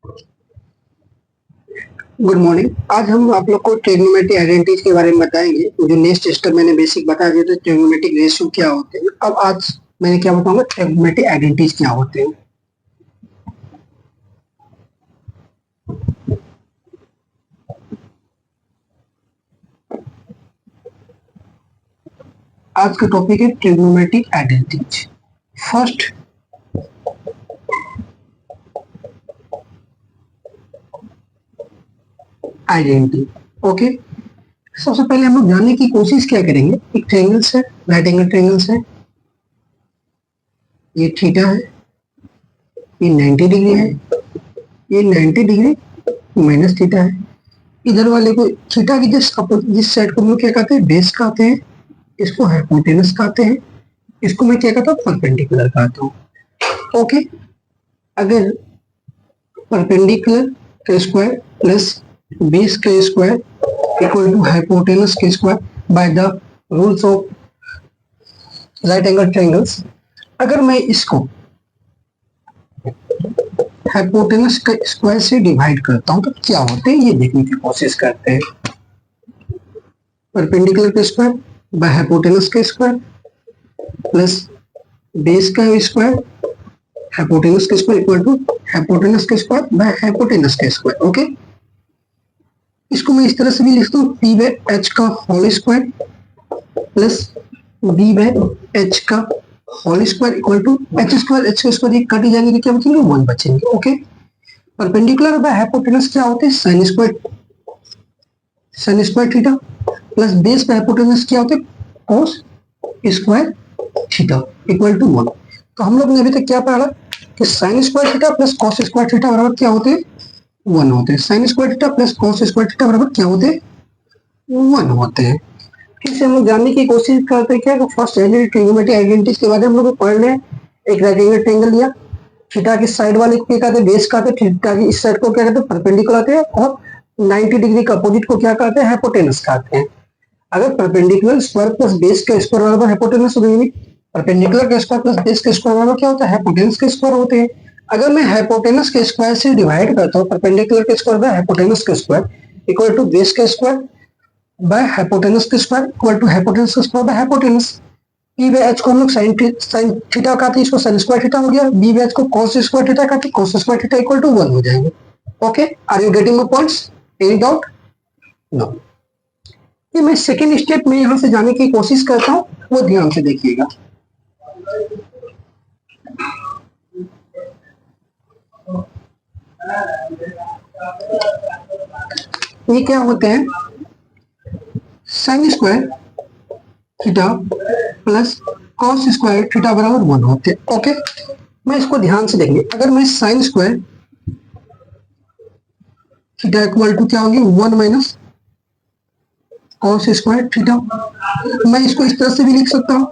Good morning. आज हम आप लोग को ट्रिग्नोमेट्री आइडेंटिटीज के बारे में बताएंगे। जो नेक्स्ट स्टेप मैंने बेसिक बता दिया था, ट्रिग्नोमेट्रिक रेशियो क्या होते हैं। अब आज मैंने क्या बताऊंगा, ट्रिग्नोमेट्री आइडेंटिटीज क्या होते हैं। आज का टॉपिक है trigonometric identities. First, identity. Okay, सबसे पहले हम लोग जानने की कोशिश क्या करेंगे। एक ट्रायंगल्स है, राइट एंगल ट्रायंगल्स है, ये थीटा है, ये 90 डिग्री है, ये 90 डिग्री माइनस थीटा है। इधर वाले को थीटा की जिस साइड को हम लोग क्या कहते हैं, बेस कहते हैं, इसको हाइपोटेनस कहते हैं, इसको मैं क्या कहता हूँ, परपेंडिकुलर कहता हूँ। ओके, अगर परपेंडिकुलर का स्क्वायर प्लस बेस का स्क्वायर इक्वल टू हाइपोटेनस के square by the rules of right angle triangles, अगर मैं इसको हाइपोटेनस के स्क्वायर से डिवाइड करता हूं तो क्या होते हैं, ये देखने की कोशिश करते हैं। परपेंडिकुलर का स्क्वायर बाय हाइपोटेनस का स्क्वायर प्लस बेस का स्क्वायर, हाइपोटेनस का स्क्वायर इक्वल टू हाइपोटेनस का स्क्वायर बाय हाइपोटेनस का स्क्वायर। ओके, इसको मैं इस तरह से भी लिखता हूँ, पी बाय एच का whole square plus B by H का whole square equal to H का स्क्वायर, ये कट जाएंगे तो क्या बचेंगे, 1 बचेंगे। ओके, परपेंडिकुलर बाय हाइपोटेनस क्या होते हैं, sine square theta plus base by hypotenuse क्या होते हैं, cos square theta equal to 1। तो हम लोग ने अभी तक क्या पढ़ा कि sign square theta plus cos square theta बराबर क्या होते हैं, 1 होते हैं। Sine square theta plus cos square theta बराबर क्या होते हैं, 1 होते हैं। फिर से हम लोग जानने की कोशिश करते हैं क्या, फर्स्ट ट्रिग्नोमेट्रिक आइडेंटिटीज के बारे में हम लोग पढ़ रहे हैं। एक राइट एंगल ट्रायंगल लिया, थीटा की साइड वाले को क्या कहते हैं, बेस कहते हैं, थीटा की इस साइड को क्या कहते हैं, परपेंडिकुलर कहते हैं, और 90 डिग्री का अपोजिट को क्या कहते हैं, हाइपोटेनस कहते हैं। अगर परपेंडिकुलर स्क्वायर प्लस बेस का स्क्वायर बराबर हाइपोटेनस हो गई, परपेंडिकुलर का स्क्वायर प्लस बेस का स्क्वायर बराबर क्या होता है, हाइपोटेनस का स्क्वायर होते हैं। अगर मैं हाइपोटेनस के स्क्वायर से डिवाइड करता हूँ, परपेंडिकुलर के स्क्वायर बाय हाइपोटेनस का स्क्वायर इक्वल टू बेस का स्क्वायर बाय हाइपोटेनस का स्क्वायर इक्वल टू हाइपोटेनस का square by hypotenuse. P by H को हम लोग साइन थीटा कहते हैं, इसको साइन स्क्वायर थीटा हो गया। बी बाय एच को कॉस स्क्वायर थीटा कहते हैं, cos square theta equal to 1 हो जाएंगे। Okay, are you getting my points, any doubt? No. ये मैं सेकेंड स्टेप में यहां से जाने की कोशिश करता हूं, वो ध्यान से देखिएगा। ये क्या होते हैं, sine square theta plus cos square theta बराबर 1 होते हैं। ओके, मैं इसको ध्यान से देखिए। अगर मैं sine square theta equal to क्या होगी, 1 माइनस कॉस स्क्वायर थीटा, मैं इसको इस तरह से भी लिख सकता हूँ,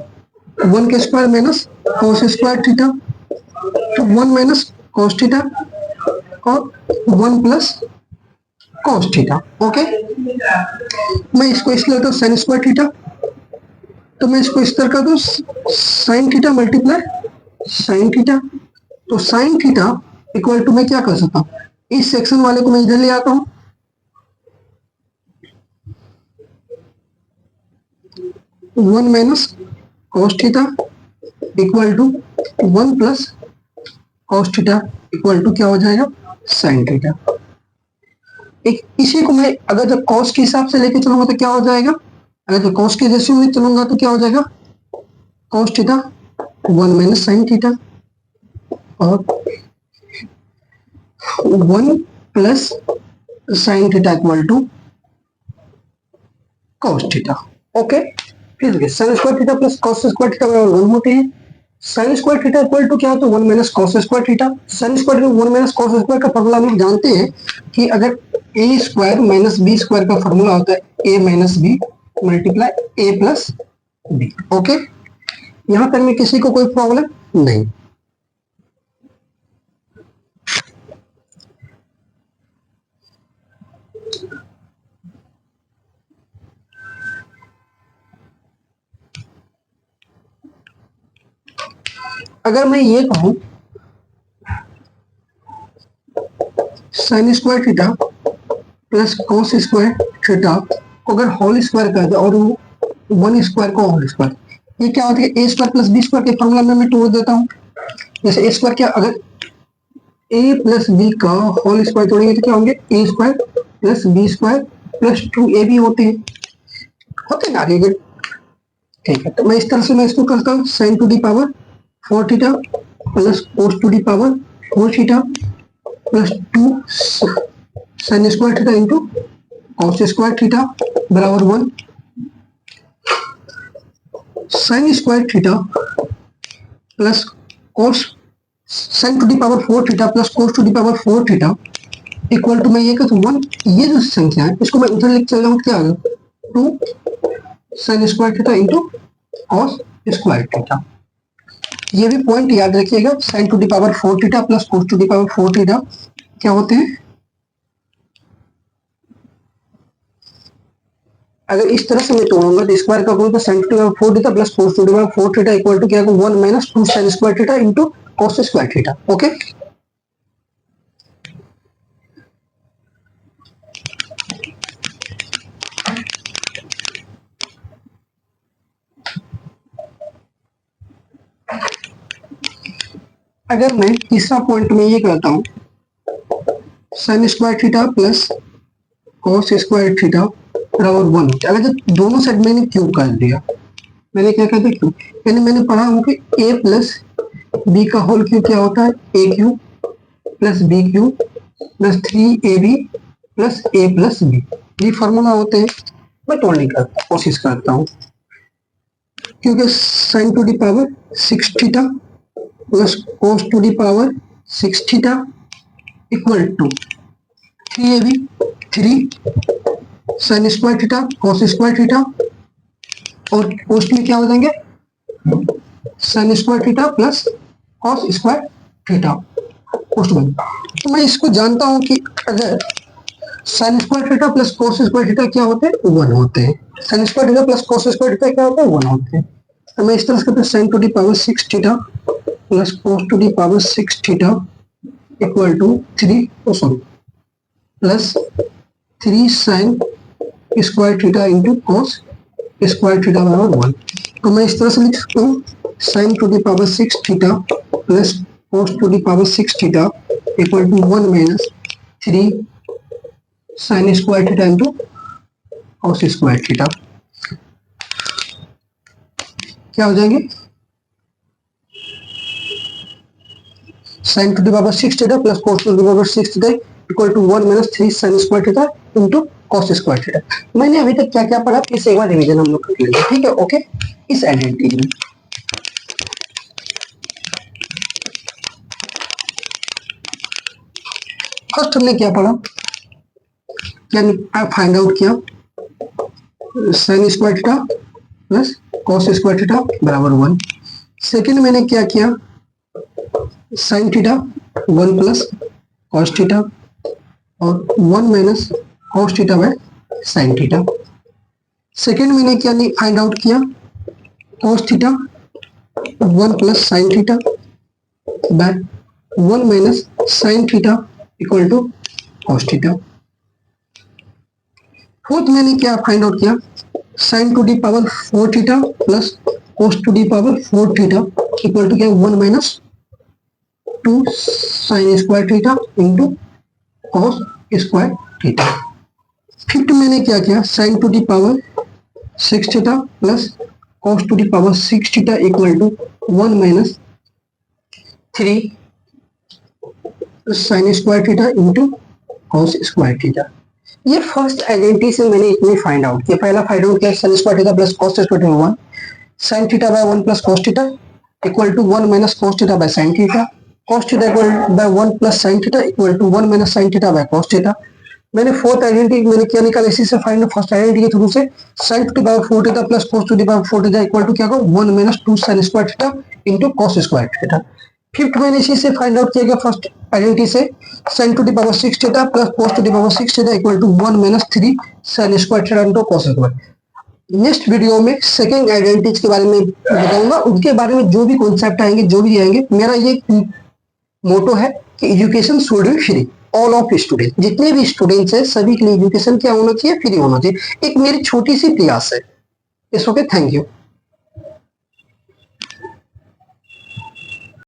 1 के square minus cos square theta, तो 1 माइनस कॉस थीटा और 1 प्लस कॉस थीटा। ओके, मैं इसको इसलिए लेता हूँ साइन स्क्वायर थीटा, तो मैं इसको इस तरह कर दूं, sine theta multiply sine theta, तो साइन थीटा इक्वल टू मैं क्या कर सकता हूँ, इस सेक्शन वाले को मैं इधर ले आता हूँ, 1 minus cos theta equal to 1 plus cos theta equal to क्या हो जाएगा, साइन थीटा। एक इसी को मैं अगर जब कॉस के हिसाब से लेके चलूंगा तो क्या हो जाएगा, अगर जो कॉस के रेशियो में चलूंगा तो क्या हो जाएगा, cos theta 1 minus sine theta और 1 plus sine theta equal to cos theta. Okay, फिर देखिए sine square theta plus cos square theta बराबर 1 होते हैं। Sine square theta equal to क्या होता है, 1 minus cos square theta. Sine square 1 minus cos square का फॉर्मूला हम लोग जानते हैं कि अगर A square minus B square का फॉर्मूला होता है ए माइनस बी मल्टीप्लाई ए प्लस बी। ओके, यहां तक में किसी को कोई प्रॉब्लम नहीं। अगर मैं ये कहूं sign square theta plus cos square theta को अगर होल स्क्वायर कर दे और वन स्क्वायर को होल स्क्वायर, ये क्या होता है, ए स्क्वायर प्लस बी स्क्वायर के फॉर्मूला में मैं तोड़ देता हूँ। जैसे ए स्क्वायर क्या, अगर ए प्लस बी का होल स्क्वायर तोड़ेंगे तो क्या होंगे, A square plus B square plus 2ab होते हैं ना, आगे। ठीक है, तो मैं इस तरह से मैं इसको करता हूँ, sine to the power 4 theta plus cos to the power 4 theta plus 2 sine square theta into cos square theta बराबर 1। Sine square theta plus cos sine to the power 4 theta plus cos to the power 4 theta equal to, मैं ये कहता हूँ 1। ये जो संख्या है इसको मैं उधर लिख चल रहा हूँ, क्या आ गया 2 sine square theta into cos square theta. ये भी पॉइंट याद रखिएगा, sine to the power 4 theta plus cos to the power 4 theta क्या होते हैं, अगर इस तरह से मैं तोड़ूंगा तो स्क्वायर का कोई sine to the power 4 theta plus cos to the power 4 theta equal to क्या होगा 1 minus 2 sine square theta into cos square theta. Okay, अगर मैं तीसरा पॉइंट में ये करता हूं, sine square theta plus cos square theta बराबर 1, अगर जब दोनों साइड मैंने क्यूब कर दिया, मैंने क्या कहते हैं क्यूब, यानी मैंने पढ़ा हूं कि a प्लस बी का होल क्यूब क्या होता है, a cube plus B cube plus 3ab plus a plus B, ये फॉर्मूला होते हैं। मैं तोड़ने की कोशिश करता हूँ, क्योंकि sine to the power 6 theta plus cos to the power 6 theta equal to 3ab 3 sine square theta cos square theta और पोस्ट में क्या हो जाएंगे sine square theta plus cos square theta post में। तो मैं इसको जानता हूं कि अगर sign square theta plus cos square theta क्या होते हैं, 1 होते हैं। Sine square theta plus cos square theta क्या होते हैं, 1 होते हैं। तो मैं इस तरह से sine to the power 6 theta plus cos to the power 6 theta equal to 3 plus 3 sine square theta into cos square theta बराबर 1। तो मैं इस तरह से लिख सकता हूँ, sine to the power 6 theta plus cos to the power 6 theta equal to 1 minus 3 sine square theta into cos square theta. क्या हो जाएंगे, sine to the power 6 theta plus cos to the power 6 theta equal to 1 minus 3 sine square theta into cos square theta. मैंने अभी तक क्या क्या पढ़ा, इस एक बार रिवीजन हम लोग कर लेंगे, ठीक है। ओके, इस आइडेंटिटी में फर्स्ट हमने क्या पढ़ा, क्या फाइंड आउट किया, sine square theta plus cos square theta बराबर 1। सेकेंड मैंने क्या किया, sine theta 1 plus cos theta और 1 minus cos theta by sine theta. Second मैंने क्या नहीं फाइंड आउट किया, cos theta 1 plus sine theta by 1 minus sine theta equal to cos theta. Fourth मैंने क्या फाइंड आउट किया, sine to the power 4 theta plus cos to the power 4 theta equal to क्या 1 minus 2 sine square theta into cos square theta. Fifth मैंने क्या किया, sine to the power 6 theta plus cos to the power 6 theta equal to 1 minus 3 sine square theta into cos square theta. ये first identity से मैंने इतने find out किया। पहला find out किया sine square theta plus cos square theta 1, sine theta by 1 plus cos theta equal to 1 minus cos theta by sine theta, cos theta equal by 1 plus sine theta equal to 1 minus sine theta by cos theta. मैंने fourth identity मैंने क्या निकाला, इसी से find first identity के through से sine to the power 4 theta plus cos to the power 4 theta equal to क्या होगा 1 minus 2 sine square theta into cos square theta. Fifth मैंने इसी से फाइंड आउट किया गया फर्स्ट आइडेंटिटी से sine to the power 6 theta plus cos to the power 6 theta equal to 1 minus 3 sine square theta into cos square. Next video में second identity के बारे में बताऊंगा, उनके बारे में जो भी कॉन्सेप्ट आएंगे जो भी आएंगे। मेरा ये मोटो है कि education should be free. All of student, जितने भी स्टूडेंट्स हैं सभी के लिए एजुकेशन क्या होना चाहिए, फ्री होना चाहिए। एक मेरी छोटी सी प्रयास है। It's okay, thank you.